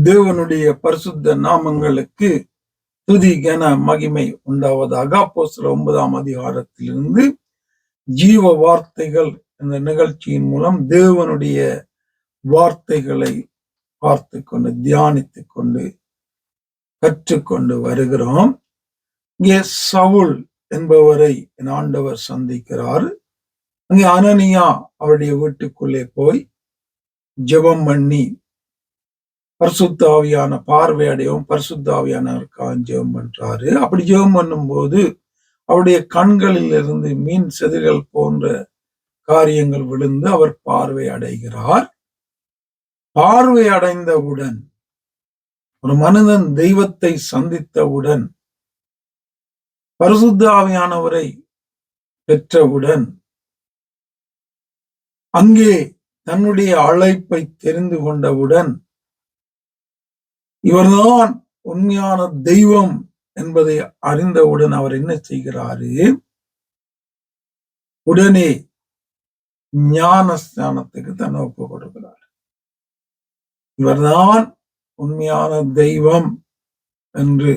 தேவனுடைய பரிசுத்த நாமங்களுக்கு துதி கன மகிமை உண்டாவதாக. அப்போஸ்தலர் 9ஆம் அதிகாரத்திலிருந்து ஜீவ வார்த்தைகள் என்ற நிகழ்ச்சியின் மூலம் தேவனுடைய வார்த்தைகளை பார்த்து கொண்டு தியானித்துக் கொண்டு கற்றுக்கொண்டு வருகிறோம். இங்கே சவுல் என்பவரை என் ஆண்டவர் சந்திக்கிறார். அங்கே அனனியா அவருடைய வீட்டுக்குள்ளே போய் ஜெபம் பண்ணி பரிசுத்த ஆவியான பார்வையடையும் பரிசுத்த ஆவியானவருக்காக ஜெபம் பண்றாரு. அப்படி ஜெபம் பண்ணும்போது அவருடைய கண்களில் இருந்து மீன் செதில்கள் போன்ற காரியங்கள் விழுந்து அவர் பார்வை அடைகிறார். பார்வை அடைந்தவுடன் ஒரு மனிதன் தெய்வத்தை சந்தித்தவுடன் பரிசுத்த ஆவியானவரை பெற்றவுடன் அங்கே தன்னுடைய அழைப்பை தெரிந்து கொண்டவுடன் இவர்தான் உண்மையான தெய்வம் என்பதை அறிந்தவுடன் அவர் என்ன செய்கிறாரு? உடனே ஞானஸ்தானத்துக்கு தன்னை ஒப்பு கொடுக்கிறார். இவர்தான் உண்மையான தெய்வம் என்று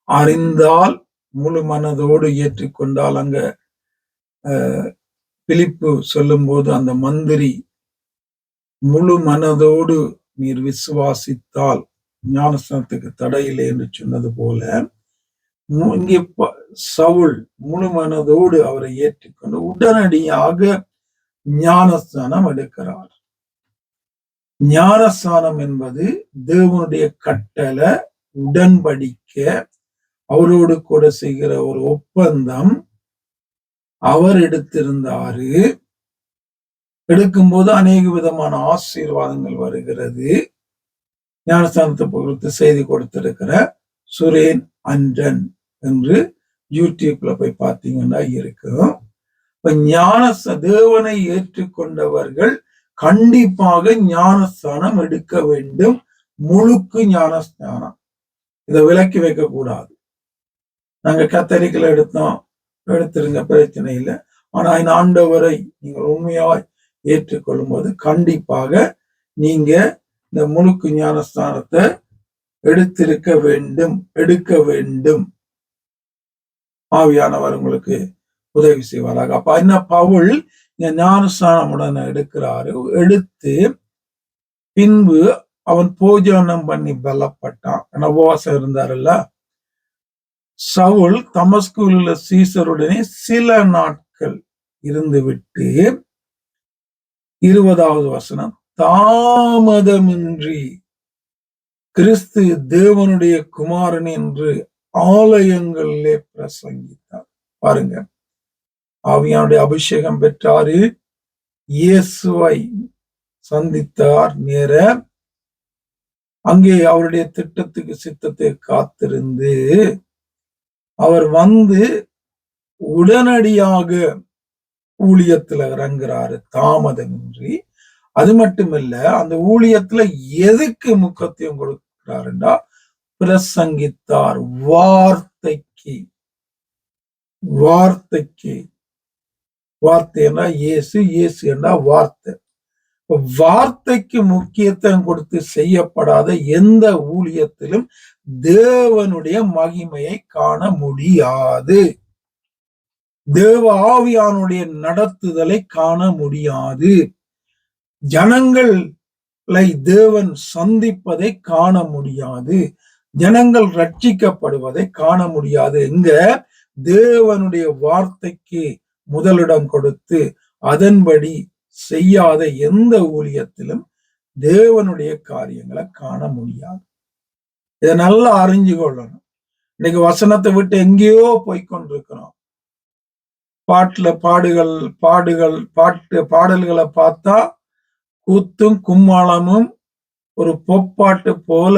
அறிந்தால் முழு மனதோடு ஏற்றுக்கொண்டால், அங்க பிலிப்பு சொல்லும் போது அந்த மந்திரி முழு மனதோடு நீர் விசுவாசித்தால் ஞானஸ்தானத்துக்கு தடையில்லை என்று சொன்னது போல, இங்கே சவுல் முழு மனதோடு அவரை ஏற்றுக்கொண்டு உடனடியாக ஞானஸ்தானம் எடுக்கிறார். ஞானஸ்தானம் என்பது தேவனுடைய கட்டளை, உடன்படிக்கை, அவரோடு கூட செய்கிற ஒரு ஒப்பந்தம். அவர் எடுத்திருந்தாரு. எடுக்கும்போது அநேக விதமான ஆசீர்வாதங்கள் வருகிறது. ஞானஸ்தானத்தை பொறுத்து செய்தி கொடுத்திருக்கிற சுரேன் அன்றன் என்று யூடியூப்ல போய் பார்த்தீங்கன்னா இருக்கும். இப்ப தேவனை ஏற்றுக்கொண்டவர்கள் கண்டிப்பாக ஞானஸ்தானம் எடுக்க வேண்டும். முழுக்கு ஞானஸ்தானம். இதை விலக்கி வைக்க கூடாது. நாங்க கத்தரிக்கல எடுத்துருங்க, பிரச்சனை இல்லை. ஆனா இந்த ஆண்டவரை நீங்கள் உண்மையாய் ஏற்றுக்கொள்ளும் போது கண்டிப்பாக நீங்க இந்த முழுக்கு ஞானஸ்தானத்தை எடுக்க வேண்டும். ஆவியானவர் உங்களுக்கு உதவி செய்வாராக. அப்ப என்ன, பவுல் ஞானஸ்தானம் உடனே எடுக்கிறாரு. எடுத்து பின்பு அவன் போஜனம் பண்ணி பலப்பட்டான். உபவாசம் இருந்தாருல்ல. சவுல் தமஸ்குவில் உள்ள சீசருடனே சில நாட்கள் இருந்துவிட்டு 20வது வசனம், தாமதமின்றி கிறிஸ்து தேவனுடைய குமாரன் என்று ஆலயங்களிலே பிரசங்கித்தார். பாருங்க, ஆவியானுடைய அபிஷேகம் பெற்றாரு. இயேசுவை சந்தித்தார். நேர அங்கே அவருடைய திட்டத்துக்கு சித்தத்தை காத்திருந்து அவர் வந்து உடனடியாக ஊழியத்துல இறங்குறாரு, தாமதமின்றி. அது மட்டுமல்ல, அந்த ஊழியத்துல எதுக்கு முக்கியத்துவம் கொடுக்கிறாருண்டா, பிரசங்கித்தார். வார்த்தைக்கு வார்த்தை என்றா இயேசு, இயேசு என்றா வார்த்தை. வார்த்தைக்கு முக்கியத்துவம் கொடுத்து செய்யப்படாத எந்த ஊழியத்திலும் தேவனுடைய மகிமையை காண முடியாது. தேவ ஆவியானுடைய நடத்துதலை காண முடியாது. ஜனங்களை தேவன் சந்திப்பதை காண முடியாது. ஜனங்கள் ரட்சிக்கப்படுவதை காண முடியாது. இங்க தேவனுடைய வார்த்தைக்கு முதலிடம் கொடுத்து அதன்படி செய்யாத எந்த ஊழியத்திலும் தேவனுடைய காரியங்களை காண முடியாது. இதை நல்லா அறிஞ்சு கொள்ளணும். இன்னைக்கு வசனத்தை விட்டு எங்கேயோ போய்கொண்டிருக்கிறோம். பாடல்களை பார்த்தா கூத்தும் கும்மாளமும் ஒரு பொப்பாட்டு போல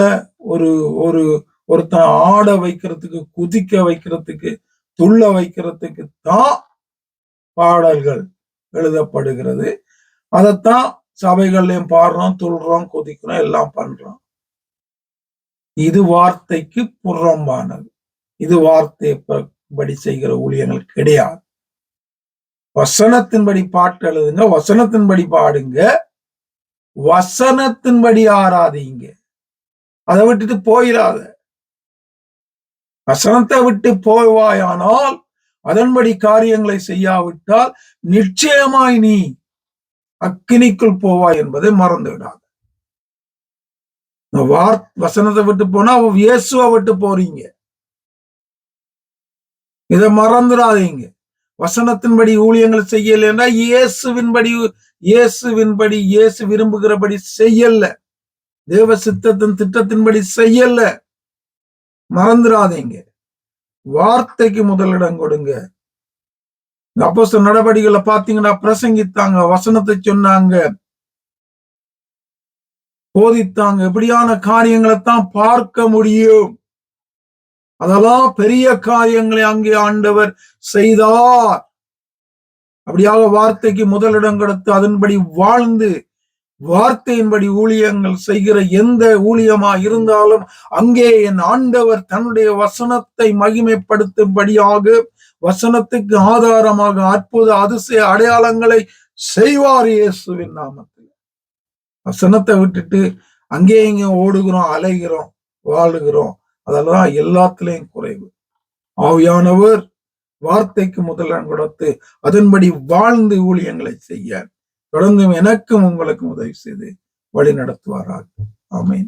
ஒருத்தன் ஆட வைக்கிறதுக்கு, குதிக்க வைக்கிறதுக்கு, துள்ள வைக்கிறதுக்கு தான் பாடல்கள் எழுதப்படுகிறது. அதைத்தான் சபைகள்லயும் பாடுறோம், துள்றோம், குதிக்கிறோம், எல்லாம் பண்றோம். இது வார்த்தைக்கு புறம்பானது. இது வார்த்தைப்படி செய்கிற ஊழியங்கள் கிடையாது. வசனத்தின்படி பாட்டு எழுதுங்க, வசனத்தின்படி பாடுங்க, வசனத்தின்படி ஆராதிங்க. அதை விட்டுட்டு போயிடாத. வசனத்தை விட்டு போவாயானால், அதன்படி காரியங்களை செய்யாவிட்டால் நிச்சயமாய் நீ அக்கினிக்குள் போவாய் என்பதை மறந்து விடாது. வசனத்தை விட்டு போனா இயேசுவை விட்டு போறீங்க. இதை மறந்துடாதீங்க. வசனத்தின்படி ஊழியங்கள் செய்யலைன்னா இயேசுவின்படி இயேசு விரும்புகிறபடி செய்யல, தேவ சித்தத்தின் திட்டத்தின்படி செய்யல. மறந்துடாதீங்க. வார்த்தைக்கு முதலிடம் கொடுங்க. அப்போஸ்தலர் நடவடிக்கைகளை பாத்தீங்கன்னா பிரசங்கித்தாங்க, வசனத்தை சொன்னாங்க, போதித்தாங்க. எப்படியான காரியங்களைத்தான் பார்க்க முடியும். அதெல்லாம் பெரிய காரியங்களை அங்கே ஆண்டவர் செய்தார். அப்படியாக வார்த்தைக்கு முதலிடம் கொடுத்து அதன்படி வாழ்ந்து வார்த்தையின்படி ஊழியங்கள் செய்கிற எந்த ஊழியமா இருந்தாலும் அங்கே என் ஆண்டவர் தன்னுடைய வசனத்தை மகிமைப்படுத்தும்படியாக வசனத்துக்கு ஆதாரமாக அற்புத அதிசய அடையாளங்களை செய்வார் இயேசுவின் நாமத்தில். வசனத்தை விட்டுட்டு அங்கே இங்க ஓடுகிறோம், அலைகிறோம், வாழுகிறோம். அதெல்லாம் எல்லாத்திலையும் குறைவு. ஆவியானவர் வார்த்தைக்கு முதலிடம் கொடுத்து அதன்படி வாழ்ந்து ஊழியங்களை செய்ய தொடர்ந்தும் எனக்கும் உங்களுக்கும் உதவி செய்து வழி நடத்துவாராக. ஆமென்.